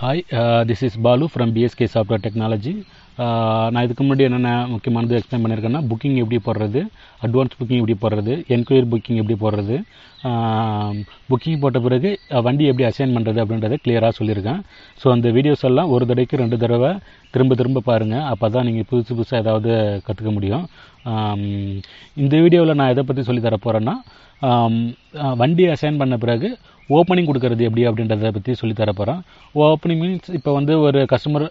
Hi, this is Balu from BSK Software Technology. நான் இதுக்கு முன்னாடி என்னென்ன முக்கியமானது எக்ஸ்பிளைன் பண்ணியிருக்கேன்னா, புக்கிங் எப்படி போடுறது, அட்வான்ஸ் புக்கிங் எப்படி போடுறது, என்கொயரி புக்கிங் எப்படி போடுறது, புக்கிங் போட்ட பிறகு வண்டி எப்படி அசைன் பண்ணுறது அப்படின்றத கிளியராக சொல்லியிருக்கேன். ஸோ அந்த வீடியோஸ் எல்லாம் ஒரு தடவைக்கு 2 தடவை திரும்ப பாருங்கள். அப்போ தான் நீங்கள் புதுசாக ஏதாவது கற்றுக்க முடியும். இந்த வீடியோவில் நான் எதை பற்றி சொல்லித்தர போகிறேன்னா, வண்டி அசைன் பண்ண பிறகு ஓப்பனிங் கொடுக்கறது எப்படி அப்படின்றத பற்றி சொல்லித்தர போகிறேன். ஓப்பனிங் மீன்ஸ் இப்போ வந்து ஒரு கஸ்டமர்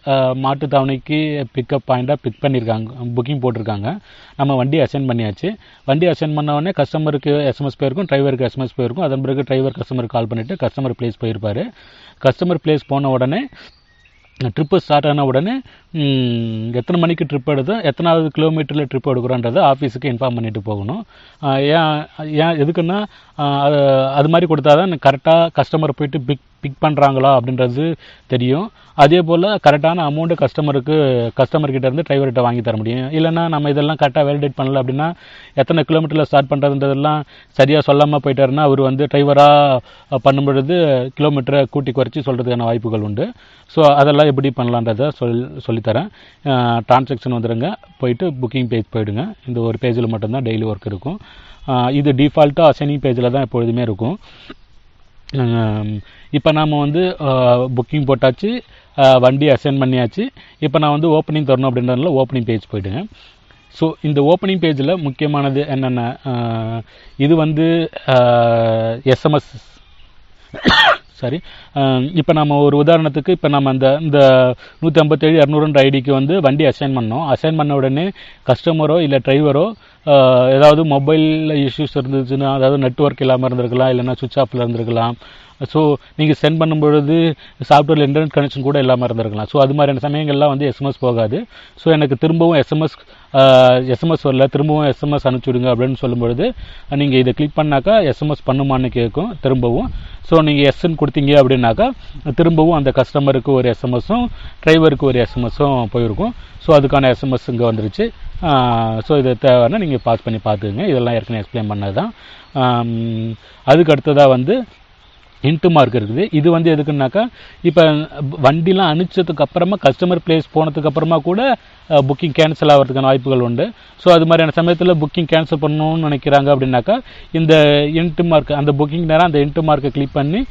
மாட்டுத்தாவணைக்கு பிக்கப் பாயிண்ட்டாக பிக் பண்ணியிருக்காங்க, புக்கிங் போட்டிருக்காங்க, நம்ம வண்டி அசைன் பண்ணியாச்சு. வண்டி அசைன் பண்ண உடனே கஸ்டமருக்கு எஸ்எம்எஸ் போயிருக்கும், டிரைவருக்கு எஸ்எம்எஸ் போயிருக்கும். அதன் பிறகு டிரைவர் கஸ்டமருக்கு கால் பண்ணிவிட்டு கஸ்டமர் பிளேஸ் போயிருப்பார். கஸ்டமர் பிளேஸ் போன உடனே ட்ரிப்பு ஸ்டார்ட் ஆன உடனே எத்தனை மணிக்கு ட்ரிப் எடுத்தோம், எத்தனாவது கிலோமீட்டரில் ட்ரிப் எடுக்கிறோன்றதை ஆஃபீஸுக்கு இன்ஃபார்ம் பண்ணிட்டு போகணும். ஏன் எதுக்குன்னா அது மாதிரி கொடுத்தா தான் கரெக்டாக கஸ்டமர் போயிட்டு பிக் பண்ணுறாங்களா அப்படின்றது தெரியும். அதே போல் கரெக்டான அமௌண்ட்டு கஸ்டமர்கிட்ட இருந்து டிரைவர்கிட்ட வாங்கி தர முடியும். இல்லைனா நம்ம இதெல்லாம் கரெக்டாக வேலிடேட் பண்ணல அப்படின்னா எத்தனை கிலோமீட்டரில் ஸ்டார்ட் பண்ணுறதுன்றதெல்லாம் சரியாக சொல்லாமல் போயிட்டாருன்னா அவர் வந்து டிரைவராக பண்ணும்பொழுது கிலோமீட்டரை கூட்டி குறைச்சி சொல்கிறதுக்கான வாய்ப்புகள் உண்டு. ஸோ அதெல்லாம் எப்படி பண்ணலான்றதை சொல்லித்தரேன். டிரான்சாக்ஷன் வந்துடுங்க, போயிட்டு புக்கிங் பேஜ் போயிடுங்க. இந்த ஒரு பேஜில் மட்டும்தான் டெய்லி ஒர்க் இருக்கும். இது டிஃபால்ட்டாக அசைனிங் பேஜில் தான் எப்பொழுதுமே இருக்கும். இப்போ நாம் வந்து புக்கிங் போட்டாச்சு, வண்டி அசைன் பண்ணியாச்சு. இப்போ நான் வந்து ஓப்பனிங் தரணும் அப்படின்றதுனால ஓப்பனிங் பேஜ் போயிடுங்க. ஸோ இந்த ஓப்பனிங் பேஜில் முக்கியமானது என்னென்ன, இது வந்து எஸ்எம்எஸ் சாரி இப்போ நம்ம ஒரு உதாரணத்துக்கு இப்போ நம்ம இந்த 157-200 ஐடிக்கு வந்து வண்டி அசைன் பண்ணோம். அசைன் பண்ண உடனே கஸ்டமரோ இல்லை டிரைவரோ ஏதாவது மொபைலில் இஷ்யூஸ் இருந்துச்சுன்னா, அதாவது நெட்ஒர்க் இல்லாமல் இருந்திருக்கலாம், இல்லைனா சுவிட்ச் ஆஃபில் இருந்திருக்கலாம். ஸோ நீங்கள் சென்ட் பண்ணும்பொழுது சாஃப்ட்வேரில் இன்டர்நெட் கனெக்ஷன் கூட இல்லாமல் இருந்திருக்கலாம். ஸோ அது மாதிரியான சமயங்கள்லாம் வந்து எஸ்எம்எஸ் போகாது. ஸோ எனக்கு திரும்பவும் எஸ்எம்எஸ் வரல, திரும்பவும் எஸ்எம்எஸ் அனுப்பிச்சுடுங்க அப்படின்னு சொல்லும்பொழுது நீங்கள் இதை கிளிக் பண்ணாக்கா எஸ்எம்எஸ் பண்ணுமான்னு கேட்கும் திரும்பவும். ஸோ நீங்கள் எஸ்ன்னு கொடுத்தீங்க அப்படின்னாக்கா திரும்பவும் அந்த கஸ்டமருக்கு ஒரு எஸ்எம்எஸும் டிரைவருக்கு ஒரு எஸ்எம்எஸும் போயிருக்கும். ஸோ அதுக்கான எஸ்எம்எஸ் இங்கே வந்துருச்சு. ஸோ இது தேவைன்னா நீங்கள் பாஸ் பண்ணி பார்த்துக்குங்க. இதெல்லாம் ஏற்கனவே எக்ஸ்பிளைன் பண்ணது தான். அதுக்கு அடுத்ததாக வந்து இன்ட்டு மார்க் இருக்குது. இது வந்து எதுக்குன்னாக்கா இப்போ வண்டிலாம் அனுப்பிச்சதுக்கு அப்புறமா கஸ்டமர் பிளேஸ் போனதுக்கு அப்புறமா கூட புக்கிங் கேன்சல் ஆகிறதுக்கான வாய்ப்புகள் உண்டு. ஸோ அது மாதிரியான சமயத்தில் புக்கிங் கேன்சல் பண்ணணும்னு நினைக்கிறாங்க அப்படின்னாக்கா இந்த இன்ட்டு மார்க், அந்த புக்கிங் நேரம் அந்த இன்ட்டு மார்க்கை கிளிக் பண்ணி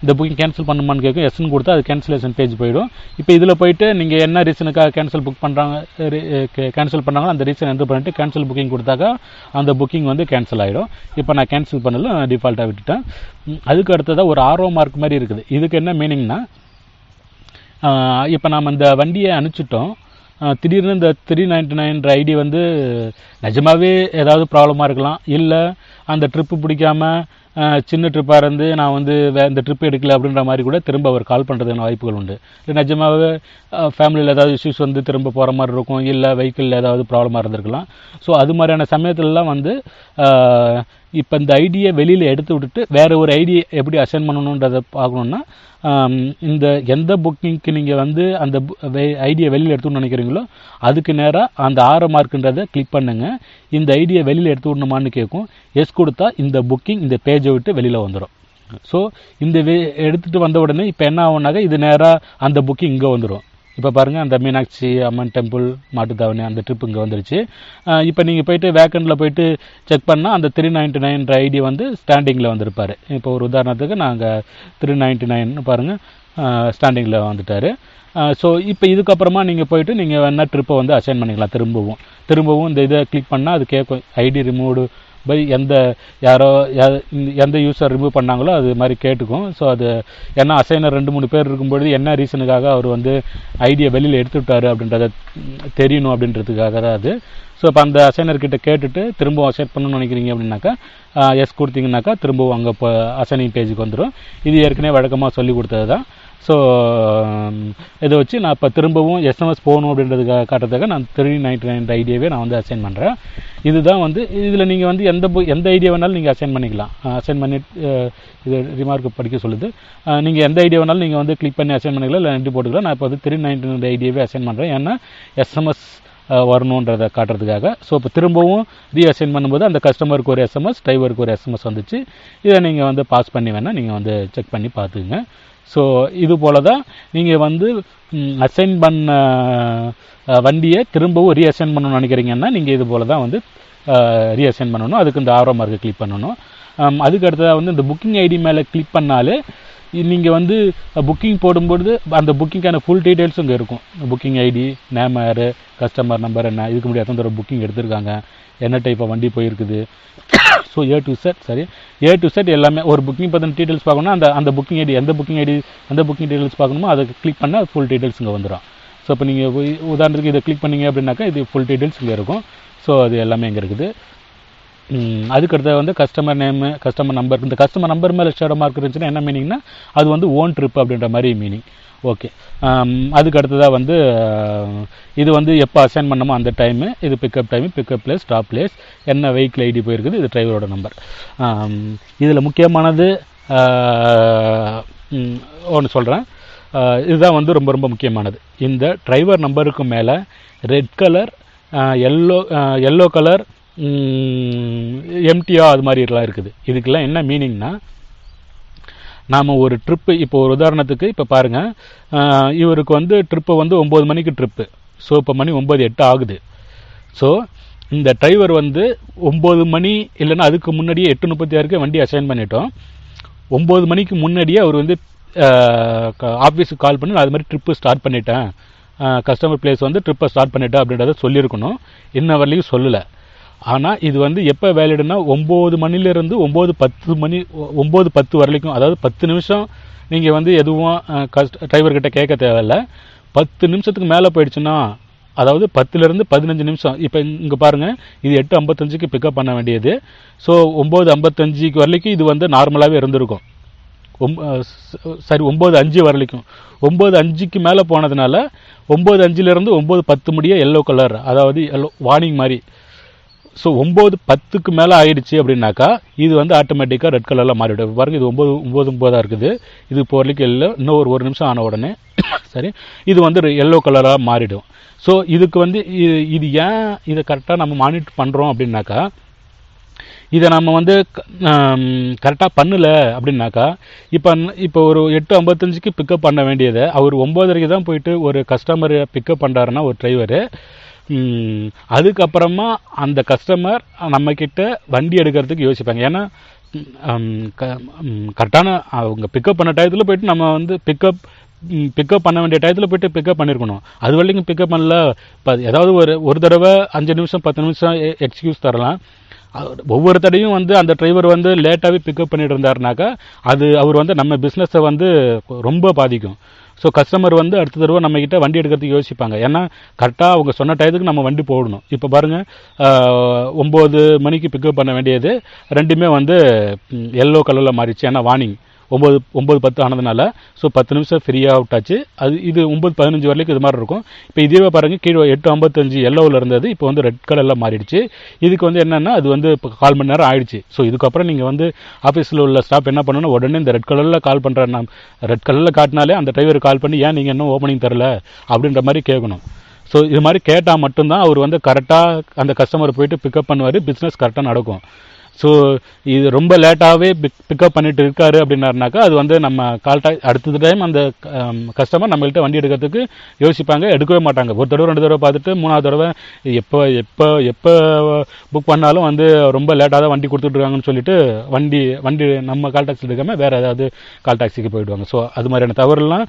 இந்த புக்கிங் கேன்சல் பண்ணுமான்னு கேட்கும். எஸ்ன்னு கொடுத்தா அது கேன்சலேஷன் பேஜ் போயிடும். இப்போ இதில் போயிட்டு நீங்கள் என்ன ரீசனுக்காக கேன்சல் பண்ணுறாங்களோ அந்த ரீசன் என்ட்ரு பண்ணிட்டு கேன்சல் புக்கிங் கொடுத்தாக்கா அந்த புக்கிங் வந்து கேன்சல் ஆகிடும். இப்போ நான் கேன்சல் பண்ணல, டிஃபால்ட்டாக விட்டுட்டேன். அதுக்கு அடுத்ததாக ஒரு ஆர்ஓ மார்க் மாதிரி இருக்குது. இதுக்கு என்ன மீனிங்னா, இப்போ நாம் இந்த வண்டியை அனுப்பிச்சிட்டோம், திடீர்னு இந்த 399 ஐடி வந்து நிஜமாகவே ஏதாவது ப்ராப்ளமாக இருக்கலாம், இல்லை அந்த ட்ரிப்பு பிடிக்காம சின்ன ட்ரிப்பாக இருந்து நான் வந்து இந்த ட்ரிப் எடுக்கல அப்படின்ற மாதிரி கூட திரும்ப அவர் கால் பண்ணுறதுக்கான வாய்ப்புகள் உண்டு. இல்லை நிஜமாகவே ஃபேமிலியில் ஏதாவது இஷ்யூஸ் வந்து திரும்ப போகிற மாதிரி இருக்கும், இல்லை வெஹிக்கிளில் ஏதாவது ப்ராப்ளமாக இருந்திருக்கலாம். ஸோ அது மாதிரியான சமயத்துலலாம் வந்து இப்போ இந்த ஐடியை வெளியில் எடுத்து விட்டுட்டு வேறு ஒரு ஐடியை எப்படி அசைன் பண்ணணுன்றதை பார்க்கணுன்னா, இந்த எந்த புக்கிங்க்கு நீங்கள் வந்து அந்த ஐடியை வெளியில் எடுத்துன்னு நினைக்கிறீங்களோ அதுக்கு நேராக அந்த ஆரோ மார்க்குன்றதை கிளிக் பண்ணுங்கள். இந்த ஐடியை வெளியில் எடுத்து விடணுமான்னு கேட்கும். எஸ் கொடுத்தா இந்த புக்கிங் இந்த பேஜை விட்டு வெளியில் வந்துடும். ஸோ இந்த எடுத்துகிட்டு வந்த உடனே இப்போ என்ன ஆகுனாக்கா இது நேராக அந்த புக்கிங் இங்கே வந்துடும். இப்போ பாருங்கள், அந்த மீனாட்சி அம்மன் டெம்பிள் மாட்டுத்தாவணி அந்த ட்ரிப் இங்கே வந்துருச்சு. இப்போ நீங்கள் போயிட்டு வேக்கண்டில் போயிட்டு செக் பண்ணால் அந்த 399 ஐடி வந்து ஸ்டாண்டிங்கில் வந்திருப்பார். இப்போ ஒரு உதாரணத்துக்கு நாங்கள் 399 பாருங்கள் ஸ்டாண்டிங்கில் வந்துட்டார். ஸோ இப்போ இதுக்கப்புறமா நீங்கள் போயிட்டு நீங்கள் வேணால் ட்ரிப்பை வந்து அசைன் பண்ணிக்கலாம். திரும்பவும் இந்த இதை கிளிக் பண்ணால் அது கேட்கும் ஐடி ரிமூவ்டு பை எந்த யூஸர் ரிமூவ் பண்ணாங்களோ அது மாதிரி கேட்டுக்கும். ஸோ அது ஏன்னா அசைனர் 2-3 பேர் இருக்கும்பொழுது என்ன ரீசனுக்காக அவர் வந்து ஐடியை வெளியில் எடுத்து விட்டார் அப்படின்றத தெரியணும் அப்படின்றதுக்காக தான் அது. ஸோ இப்போ அந்த அசைனர்கிட்ட கேட்டுட்டு திரும்பவும் அசைன் பண்ணணும்னு நினைக்கிறீங்க அப்படின்னாக்கா எஸ் கொடுத்தீங்கன்னாக்கா திரும்பவும் அங்கே இப்போ அசைனிங் பேஜுக்கு வந்துடும். இது ஏற்கனவே வழக்கமாக சொல்லி கொடுத்தது தான். ஸோ இதை வச்சு நான் இப்போ திரும்பவும் எஸ்எம்எஸ் போகணும் அப்படின்றதுக்காக காட்டுறதுக்காக நான் 399 ஐடியாவே நான் வந்து அசைன் பண்ணுறேன். இதுதான் வந்து இதில் நீங்கள் வந்து எந்த ஐடியா வேணாலும் நீங்கள் அசைன் பண்ணிக்கலாம். அசைன் பண்ணி இது ரிமார்க் படிக்க சொல்லுது. நீங்கள் எந்த ஐடியா வேணாலும் நீங்கள் வந்து கிளிக் பண்ணி அசைன் பண்ணிக்கலாம், இல்லை என்ட்ரி போட்டுக்கலாம். நான் இப்போ வந்து 399 ஐடியாவே அசைன் பண்ணுறேன். ஏன்னா எஸ்எம்எஸ் வரணுன்றதை காட்டுறதுக்காக. ஸோ இப்போ திரும்பவும் ரீஅசைன் பண்ணும்போது அந்த கஸ்டமருக்கு ஒரு எஸ்எம்எஸ், டிரைவருக்கு ஒரு எஸ்எம்எஸ் வந்துச்சு. இதை நீங்கள் வந்து பாஸ் பண்ணி வேணால் நீங்கள் வந்து செக் பண்ணி பார்த்துக்குங்க. ஸோ இது போல தான் நீங்கள் வந்து அசைன் பண்ண வண்டியை திரும்பவும் ரீஅசைன் பண்ணணும்னு நினைக்கிறீங்கன்னா நீங்கள் இது போல தான் வந்து ரீஅசைன் பண்ணணும். அதுக்கு இந்த ஆரோ மார்க்கை கிளிக் பண்ணணும். அதுக்கு அடுத்ததாக வந்து இந்த புக்கிங் ஐடி மேலே கிளிக் பண்ணாலே நீங்கள் வந்து புக்கிங் போடும்போது அந்த புக்கிங்கான ஃபுல் டீட்டெயில்ஸும் இங்கே இருக்கும். புக்கிங் ஐடி, நேம் யார், கஸ்டமர் நம்பர் என்ன, இதுக்கு முன்னாடி எத்தனை தடவை புக்கிங் எடுத்திருக்காங்க, என்ன டைப் ஆஃப் வண்டி போயிருக்குது, ஸோ ஏ டு செட் எல்லாமே. ஒரு புக்கிங் பற்றின டீட்டெயில்ஸ் பார்க்கணும்னா அந்த புக்கிங் ஐடி எந்த புக்கிங் டீட்டெயில்ஸ் பார்க்கணுமோ அதை கிளிக் பண்ணால் ஃபுல் டீட்டெயில்ஸ் இங்கே வந்துடும். ஸோ இப்போ நீங்கள் உதாரணத்துக்கு இதை கிளிக் பண்ணிங்க அப்படின்னாக்கா இது ஃபுல் டீட்டெயில்ஸ் இங்கே இருக்கும். ஸோ அது எல்லாமே இங்கே இருக்குது. அதுக்கடுத்து வந்து கஸ்டமர் நேமு, கஸ்டமர் நம்பர். இந்த கஸ்டமர் நம்பர் மேலே ஷேடோ மார்க் இருந்துச்சுன்னா என்ன மீனிங்னா அது வந்து ஓன் ட்ரிப் அப்படின்ற மாதிரி மீனிங். ஓகே, அதுக்கு அடுத்ததாக வந்து இது வந்து எப்போ அசைன் பண்ணமோ அந்த டைமு, இது pickup time, pickup place, stop place, என்ன வெஹிக்கிள் ஐடி போயிருக்குது, இது டிரைவரோட நம்பர். இதில் முக்கியமானது ஒன்று சொல்கிறேன், இதுதான் வந்து ரொம்ப ரொம்ப முக்கியமானது. இந்த டிரைவர் நம்பருக்கு மேலே ரெட் கலர், எல்லோ கலர், எம்டியா அது மாதிரிலாம் இருக்குது. இதுக்கெல்லாம் என்ன மீனிங்னா, நாம் ஒரு ட்ரிப்பு, இப்போ ஒரு உதாரணத்துக்கு இப்போ பாருங்கள், இவருக்கு வந்து ட்ரிப்பு வந்து 9 மணிக்கு ட்ரிப்பு. ஸோ இப்போ மணி 9:08 ஆகுது. ஸோ இந்த டிரைவர் வந்து 9 மணி இல்லைன்னா அதுக்கு முன்னாடியே 8:36 வண்டி அசைன் பண்ணிட்டோம். 9 மணிக்கு முன்னாடியே அவர் வந்து ஆஃபீஸுக்கு கால் பண்ணி அது மாதிரி ட்ரிப்பு ஸ்டார்ட் பண்ணிட்டேன், கஸ்டமர் பிளேஸ் வந்து ட்ரிப்பை ஸ்டார்ட் பண்ணிட்டேன் அப்படின்றத சொல்லியிருக்கணும். இன்ன வரலையும் சொல்லலை. ஆனால் இது வந்து எப்போ வேலிடுனா 9 மணிலேருந்து 9:10 வரைக்கும், அதாவது 10 நிமிஷம் நீங்கள் வந்து எதுவும் டிரைவர்கிட்ட கேட்க தேவையில்லை. 10 நிமிஷத்துக்கு மேலே போயிடுச்சுன்னா, அதாவது 10லேருந்து 15 நிமிஷம். இப்போ இங்கே பாருங்கள், இது 8:55க்கு பிக்கப் பண்ண வேண்டியது. ஸோ 9:55 வரைக்கும் இது வந்து நார்மலாகவே இருந்திருக்கும். 9:05 வரைக்கும். 9:05க்கு மேலே போனதுனால 9:05லேருந்து 9:10 முடிய எல்லோ கலர், அதாவது எல்லோ வார்னிங் மாதிரி. ஸோ 9:10க்கு மேலே ஆயிடுச்சு அப்படின்னாக்கா இது வந்து ஆட்டோமேட்டிக்காக ரெட் கலரில் மாறிவிடும். பாருங்கள், இது 9:09 இருக்குது. இது இப்போ வரைக்கும் இல்லை, இன்னும் ஒரு நிமிஷம் ஆன உடனே சரி இது வந்து எல்லோ கலராக மாறிடும். ஸோ இதுக்கு வந்து இது ஏன் இதை கரெக்டாக நம்ம மானிட்டர் பண்ணுறோம் அப்படின்னாக்கா, இதை நம்ம வந்து கரெக்டாக பண்ணலை அப்படின்னாக்கா, இப்போ ஒரு 8:55க்கு பிக்கப் பண்ண வேண்டியதை அவர் 9:30க்கு தான் போயிட்டு ஒரு கஸ்டமரை பிக்கப் பண்ணுறாருன்னா ஒரு டிரைவரு, அதுக்கப்புறமா அந்த கஸ்டமர் நம்மக்கிட்ட வண்டி எடுக்கிறதுக்கு யோசிப்பாங்க. ஏன்னா கரெக்டான அவங்க பிக்கப் பண்ண டயத்தில் போயிட்டு நம்ம வந்து பிக்கப் பண்ண வேண்டிய டயத்தில் போய்ட்டு பிக்கப் பண்ணியிருக்கணும். அது வரைக்கும் பிக்கப் பண்ணல. இப்போ ஏதாவது ஒரு தடவை 5 நிமிஷம் 10 நிமிஷம் எக்ஸ்கியூஸ் தரலாம். ஒவ்வொரு தடையும் வந்து அந்த டிரைவர் வந்து லேட்டாகவே பிக்கப் பண்ணிட்டு இருந்தாருனாக்கா அது அவர் வந்து நம்ம பிஸ்னஸை வந்து ரொம்ப பாதிக்கும். ஸோ கஸ்டமர் வந்து அடுத்த தடவை நம்மக்கிட்ட வண்டி எடுக்கிறதுக்கு யோசிப்பாங்க. ஏன்னா கரெக்டாக அவங்க சொன்ன டயத்துக்கு நம்ம வண்டி போடணும். இப்போ பாருங்கள், 9 மணிக்கு பிக்கப் பண்ண வேண்டியது ரெண்டுமே வந்து எல்லோ கலரில் மாறிடுச்சு. ஏன்னா வார்னிங் 9:10 ஆனதுனால. ஸோ 10 நிமிஷம் ஃப்ரீயாக விட்டாச்சு. இது 9:15 வரைக்கும் இது மாதிரி இருக்கும். இப்போ இதுவே பாருங்கள், கீழே 8:55 எல்லோவில் இருந்தது, இப்போ வந்து ரெட் கலரில் மாறிடுச்சு. இதுக்கு வந்து என்னென்னா அது வந்து இப்போ 1/4 மணி நேரம் ஆயிடுச்சு. ஸோ இதுக்கப்புறம் நீங்கள் வந்து ஆஃபீஸில் உள்ள ஸ்டாஃப் என்ன பண்ணணும், உடனே இந்த ரெட் கலரில் கால் பண்ணுற ரெட் கலரில் காட்டினாலே அந்த டிரைவருக்கு கால் பண்ணி ஏன் நீங்கள் இன்னும் ஓப்பனிங் தரல அப்படின்ற மாதிரி கேட்கணும். ஸோ இது மாதிரி கேட்டால் மட்டும்தான் அவர் வந்து கரெக்டாக அந்த கஸ்டமர் போயிட்டு பிக்கப் பண்ணுவார், பிஸ்னஸ் கரெக்டாக நடக்கும். ஸோ இது ரொம்ப லேட்டாகவே பிக்கப் பண்ணிட்டு இருக்காரு அப்படின்னாருனாக்கா அது வந்து நம்ம அடுத்த டைம் அந்த கஸ்டமர் நம்மள்கிட்ட வண்டி எடுக்கிறதுக்கு யோசிப்பாங்க, எடுக்கவே மாட்டாங்க. ஒரு தடவை 2 தடவை பார்த்துட்டு 3ஆவது தடவை எப்போ புக் பண்ணாலும் வந்து ரொம்ப லேட்டாக தான் வண்டி கொடுத்துட்ருக்காங்கன்னு சொல்லிட்டு வண்டி நம்ம கால் டாக்ஸி எடுக்காமல் வேறு ஏதாவது கால் டாக்ஸிக்கு போயிடுவாங்க. ஸோ அது மாதிரியான தவறுலாம்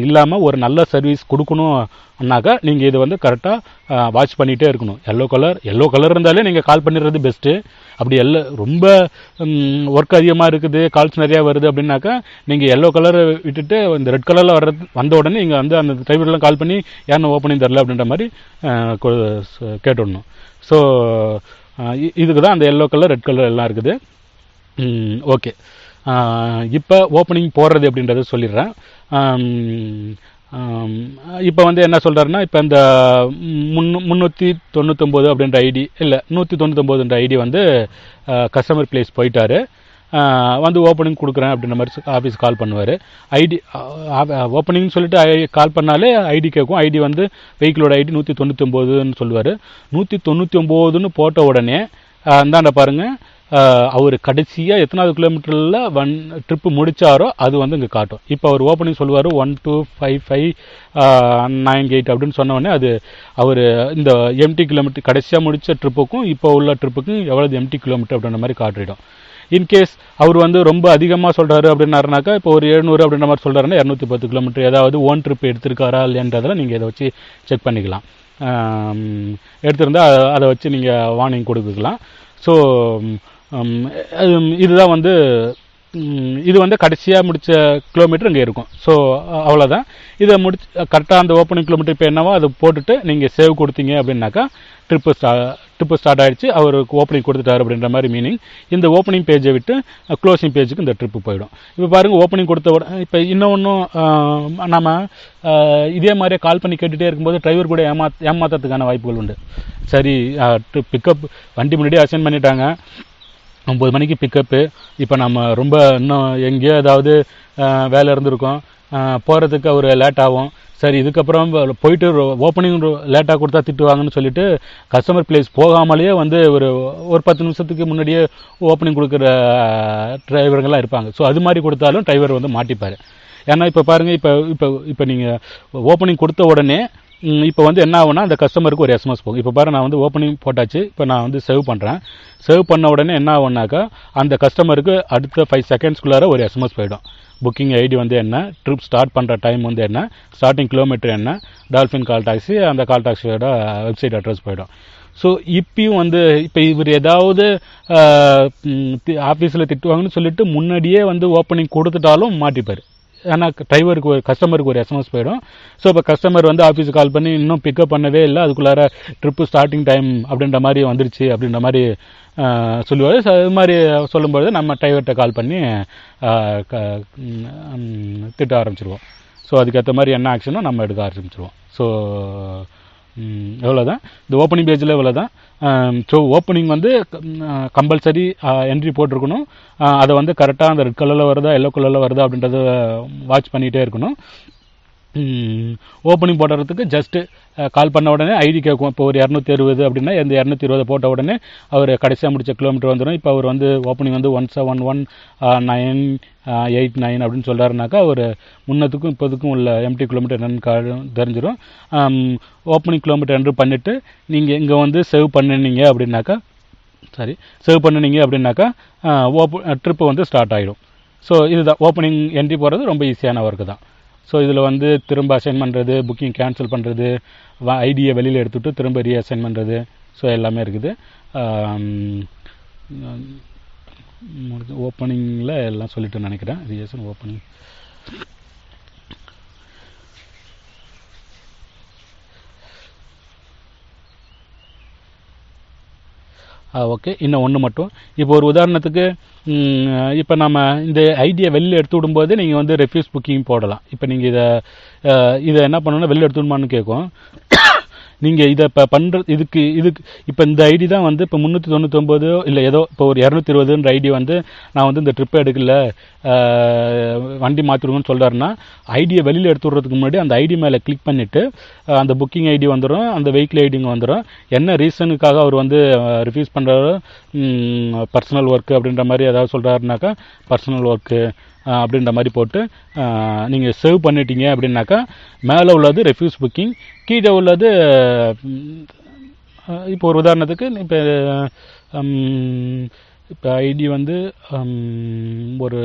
இல்லாமல் ஒரு நல்ல சர்வீஸ் கொடுக்கணும்னாக்கா நீங்கள் இது வந்து கரெக்டாக வாட்ச் பண்ணிகிட்டே இருக்கணும். எல்லோ கலர் இருந்தாலே நீங்கள் கால் பண்ணிடுறது பெஸ்ட்டு. அப்படி ரொம்ப ஒர்க் அதிகமாக இருக்குது, கால்ஸ் நிறையா வருது அப்படின்னாக்கா நீங்கள் எல்லோ கலரை விட்டுட்டு இந்த ரெட் கலரில் வந்த உடனே நீங்கள் வந்து அந்த டிரைவர்லாம் கால் பண்ணி யாரும் ஓப்பனிங் தரல அப்படின்ற மாதிரி கேட்டுடணும். ஸோ இதுக்கு தான் அந்த எல்லோ கலர் ரெட் கலர் எல்லாம் இருக்குது. ஓகே, இப்போ ஓப்பனிங் போடுறது அப்படின்றத சொல்லிடுறேன். இப்போ வந்து என்ன சொல்கிறாருன்னா, இப்போ இந்த 399 அப்படின்ற ஐடி இல்லை 199 ஐடி வந்து கஸ்டமர் பிளேஸ் போயிட்டாரு, வந்து ஓப்பனிங் கொடுக்குறேன் அப்படின்ற மாதிரி ஆஃபீஸ் கால் பண்ணுவார். ஐடி ஓப்பனிங்னு சொல்லிட்டு கால் பண்ணாலே ஐடி கேட்கும். ஐடி வந்து வெஹிக்கிளோட ஐடி 199ன்னு சொல்லுவார். 199ன்னு போட்ட உடனே அந்தாண்ட பாருங்கள், அவர் கடைசியாக எத்தனாவது கிலோமீட்டரில் ட்ரிப்பு முடித்தாரோ அது வந்து இங்கே காட்டும். இப்போ அவர் ஓப்பனிங் சொல்லுவார் 12559 அப்படின்னு சொன்னோடனே அது அவர் இந்த எம்டி கிலோமீட்டர் கடைசியாக முடித்த ட்ரிப்புக்கும் இப்போ உள்ள ட்ரிப்புக்கும் எவ்வளோ எம்டி கிலோமீட்டர் அப்படின்ற மாதிரி காட்டிடும். இன்கேஸ் அவர் வந்து ரொம்ப அதிகமாக சொல்கிறாரு அப்படின்னாருனாக்கா இப்போ ஒரு 700 அப்படின்ற மாதிரி சொல்கிறாருன்னா 210 கிலோமீட்டர் ஏதாவது ஓன் ட்ரிப் எடுத்திருக்காரா இல்லைன்றதெல்லாம் நீங்கள் இதை வச்சு செக் பண்ணிக்கலாம். எடுத்திருந்தால் அதை வச்சு நீங்கள் வார்னிங் கொடுக்கலாம். ஸோ இதுதான் வந்து இது வந்து கடைசியாக முடித்த கிலோமீட்டர் இங்கே இருக்கும். ஸோ அவ்வளோதான். இதை கரெக்டாக அந்த ஓப்பனிங் கிலோமீட்டர் இப்போ என்னவோ அதை போட்டுட்டு நீங்கள் சேவ் கொடுத்தீங்க அப்படின்னாக்கா ட்ரிப்பு ஸ்டார்ட் ஆகிடுச்சு, அவருக்கு ஓப்பனிங் கொடுத்துட்டாரு அப்படின்ற மாதிரி மீனிங். இந்த ஓப்பனிங் பேஜை விட்டு க்ளோசிங் பேஜுக்கு இந்த ட்ரிப்பு போயிடும். இப்போ பாருங்கள், ஓப்பனிங் கொடுத்த உடனே இப்போ இன்னொன்றும் நம்ம இதே மாதிரியே கால் பண்ணி கேட்டுகிட்டே இருக்கும்போது டிரைவர் கூட ஏமாத்துறதுக்கான வாய்ப்புகள் உண்டு. சரி, பிக்கப் வண்டி முன்னாடியே அசைன் பண்ணிட்டாங்க, 9 மணிக்கு பிக்கப்பு, இப்போ நம்ம ரொம்ப இன்னும் எங்கேயோ ஏதாவது வேலை இருந்திருக்கோம், போகிறதுக்கு அவர் லேட் ஆகும். சரி, இதுக்கப்புறம் போயிட்டு ஓப்பனிங் லேட்டாக கொடுத்தா திட்டுவாங்கன்னு சொல்லிட்டு கஸ்டமர் பிளேஸ் போகாமலேயே வந்து ஒரு 10 நிமிஷத்துக்கு முன்னாடியே ஓப்பனிங் கொடுக்குற டிரைவர்கள்லாம் இருப்பாங்க. ஸோ அது மாதிரி கொடுத்தாலும் டிரைவர் வந்து மாட்டிப்பார். ஏன்னா இப்போ பாருங்கள், இப்போ நீங்கள் ஓப்பனிங் கொடுத்த உடனே இப்போ வந்து என்ன ஆகுனா அந்த கஸ்டமருக்கு ஒரு எஸ்எம்எஸ் போகும். இப்போ பாரு, நான் வந்து ஓப்பனிங் போட்டாச்சு, இப்போ நான் வந்து சேவ் பண்ணுறேன். சேவ் பண்ண உடனே என்ன ஆகுனாக்கா அந்த கஸ்டமருக்கு அடுத்த 5 செகண்ட்ஸ்குள்ளார ஒரு எஸ்எம்எஸ் போயிடும். புக்கிங் ஐடி வந்து என்ன, ட்ரிப் ஸ்டார்ட் பண்ணுற டைம் வந்து என்ன, ஸ்டார்டிங் கிலோமீட்டர் என்ன, டால்ஃபின் கால் டாக்ஸி, அந்த கால் டாக்ஸியோட வெப்சைட் அட்ரஸ் போயிடும். ஸோ இப்பயும் வந்து இப்போ இவர் ஏதாவது ஆஃபீஸில் திட்டுவாங்கன்னு சொல்லிட்டு முன்னாடியே வந்து ஓப்பனிங் கொடுத்துட்டாலும் மாட்டிப்பார். ஏன்னா டிரைவருக்கு கஸ்டமருக்கு ஒரு எஸ்எம்எஸ் போயிடும். ஸோ இப்போ கஸ்டமர் வந்து ஆஃபீஸுக்கு கால் பண்ணி இன்னும் பிக்கப் பண்ணவே இல்லை, அதுக்குள்ளார ட்ரிப்பு ஸ்டார்டிங் டைம் அப்படின்ற மாதிரி வந்துருச்சு அப்படின்ற மாதிரி சொல்லுவார். ஸோ அது மாதிரி சொல்லும்போது நம்ம டிரைவர்கிட்ட கால் பண்ணி திட்ட ஆரம்பிச்சிருவோம். ஸோ அதுக்கேற்ற மாதிரி என்ன ஆக்ஷனோ நம்ம எடுக்க ஆரம்பிச்சிருவோம். ஸோ எவ்வளோதான், இந்த ஓப்பனிங் பேஜில் இவ்வளோதான். ஸோ ஓப்பனிங் வந்து கம்பல்சரி என்ட்ரி போட்டிருக்கணும். அதை வந்து கரெக்டாக அந்த ரெட் கலரில் வருதா எல்லோ கலரில் வருதா அப்படின்றத வாட்ச் பண்ணிகிட்டே இருக்கணும். ஓப்பனிங் போடுறதுக்கு ஜஸ்ட்டு கால் பண்ண உடனே ஐடி கேட்கும். இப்போ ஒரு 260 அப்படின்னா இந்த 220 போட்ட உடனே அவர் கடைசியாக முடித்த கிலோமீட்டர் வந்துடும். இப்போ அவர் வந்து ஓப்பனிங் வந்து 171,989 அப்படின்னு சொல்கிறாருனாக்கா அவர் முன்னத்துக்கும் இப்போதுக்கும் உள்ள எம்டி கிலோமீட்டர் என்னென்னு தெரிஞ்சிடும். ஓப்பனிங் கிலோமீட்டர் என்ட்ரு பண்ணிவிட்டு நீங்கள் இங்கே வந்து சேவ் பண்ணினீங்க அப்படின்னாக்கா ட்ரிப்பு வந்து ஸ்டார்ட் ஆகிடும். ஸோ இதுதான் ஓப்பனிங் என்ட்ரி போகிறது ரொம்ப ஈஸியான ஒர்க்கு தான். ஸோ இதில் வந்து திரும்ப அசைன் பண்ணுறது, புக்கிங் கேன்சல் பண்ணுறது, ஐடியை வெளியில் எடுத்துகிட்டு திரும்ப ரீஅசைன் பண்ணுறது, ஸோ எல்லாமே இருக்குது. ஓப்பனிங்கில் எல்லாம் சொல்லிட்டு நினைக்கிறேன். Reassign opening okay. இன்னும் ஒன்று மட்டும், இப்போ ஒரு உதாரணத்துக்கு இப்போ நம்ம இந்த ஐடியை வெளியில் எடுத்து விடும்போது நீங்கள் வந்து ரெஃப்யூஸ் புக்கிங் போடலாம். இப்போ நீங்கள் இதை என்ன பண்ணணும்னா வெளியில் எடுத்து விடுமான்னு கேட்கும். நீங்கள் இதை இப்போ இதுக்கு இப்போ இந்த ஐடி தான் வந்து இப்போ 399 இல்லை ஏதோ இப்போ ஒரு 220ன்ற ஐடி வந்து நான் வந்து இந்த ட்ரிப்பை எடுக்கல, வண்டி மாற்றிடுங்கன்னு சொல்கிறாருன்னா ஐடியை வெளியில் எடுத்து விட்றதுக்கு முன்னாடி அந்த ஐடி மேலே கிளிக் பண்ணிவிட்டு அந்த புக்கிங் ஐடி வந்துடும், அந்த வெஹிக்கிள் ஐடிங்க வந்துடும். என்ன ரீசனுக்காக அவர் வந்து ரிஃப்யூஸ் பண்ணுறாரோ, பர்சனல் ஒர்க்கு அப்படின்ற மாதிரி ஏதாவது சொல்கிறாருனாக்கா பர்சனல் ஒர்க்கு அப்படின்ற மாதிரி போட்டு நீங்கள் சேவ் பண்ணிட்டீங்க அப்படின்னாக்கா மேலே உள்ளது ரெஃப்யூஸ் புக்கிங், கீழே உள்ளது இப்போ ஒரு உதாரணத்துக்கு இப்போ ஐடி வந்து ஒரு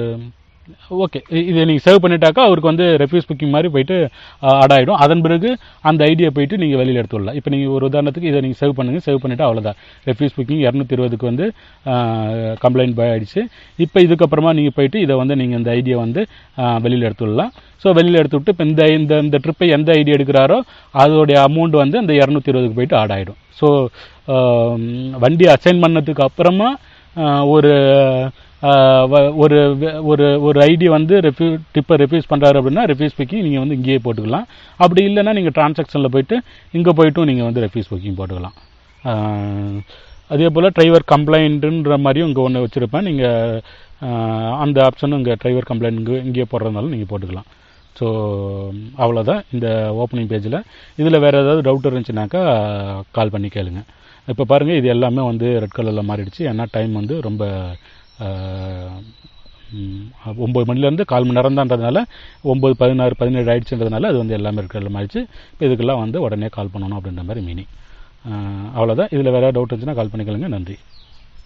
ஓகே, இதை நீங்கள் சேவ் பண்ணிட்டாக்கா அவருக்கு வந்து ரெஃப்யூஸ் புக்கிங் மாதிரி போயிட்டு ஆட் ஆகிடும். அதன் பிறகு அந்த ஐடியை போயிட்டு நீங்கள் வெளியில் எடுத்து விடலாம். இப்போ நீங்கள் ஒரு உதாரணத்துக்கு இதை நீங்கள் சேவ் பண்ணுங்கள், சேவ் பண்ணிவிட்டு அவ்வளோதான், ரெஃப்யூஸ் புக்கிங் 220க்கு வந்து கம்ப்ளைண்ட் ஆகிடுச்சு. இப்போ இதுக்கப்புறமா நீங்கள் போயிட்டு இதை வந்து நீங்கள் இந்த ஐடியை வந்து வெளியில் எடுத்து விடலாம். ஸோ வெளியில் எடுத்து விட்டு இப்போ இந்த ட்ரிப்பை எந்த ஐடி எடுக்கிறாரோ அதோடைய அமௌண்ட் வந்து அந்த 220க்கு போயிட்டு ஆட் ஆகிடும். ஸோ வண்டி அசைன் பண்ணதுக்கு அப்புறமா ஒரு ஒரு ஒரு ஐடி வந்து ட்ரிப்பை ரெஃப்யூஸ் பண்ணுறாரு அப்படின்னா ரெஃப்யூஸ் புக்கிங் நீங்கள் வந்து இங்கேயே போட்டுக்கலாம். அப்படி இல்லைன்னா நீங்கள் டிரான்சாக்ஷனில் போயிட்டு இங்கே போய்ட்டும் நீங்கள் வந்து ரெஃப்யூஸ் புக்கிங் போட்டுக்கலாம். அதே போல் டிரைவர் கம்ப்ளைண்ட்டுன்ற மாதிரியும் இங்கே ஒன்று வச்சுருப்பேன். நீங்கள் அந்த ஆப்ஷனும் இங்கே டிரைவர் கம்ப்ளைண்ட் இங்கேயே போடுறதுனாலும் நீங்கள் போட்டுக்கலாம். ஸோ அவ்வளோதான் இந்த ஓப்பனிங் பேஜில். இதில் வேறு ஏதாவது டவுட் இருந்துச்சுனாக்கா கால் பண்ணி கேளுங்க. இப்போ பாருங்கள், இது எல்லாமே வந்து ரெட் கலரில் மாறிடுச்சு. ஏன்னா டைம் வந்து ரொம்ப 9 மணிலேருந்து 1/4 மணி நேரம் தான்றதுனால 9, 16, 17 ஆயிடுச்சுன்றதுனால அது வந்து எல்லாமே ரெட் கலரில் மாறிடுச்சு. இப்போ இதுக்கெல்லாம் வந்து உடனே கால் பண்ணணும் அப்படின்ற மாதிரி மீனிங். அவ்வளோதான். இதில் வேறு டவுட் இருந்துச்சுன்னா கால் பண்ணிக்கலுங்க. நன்றி.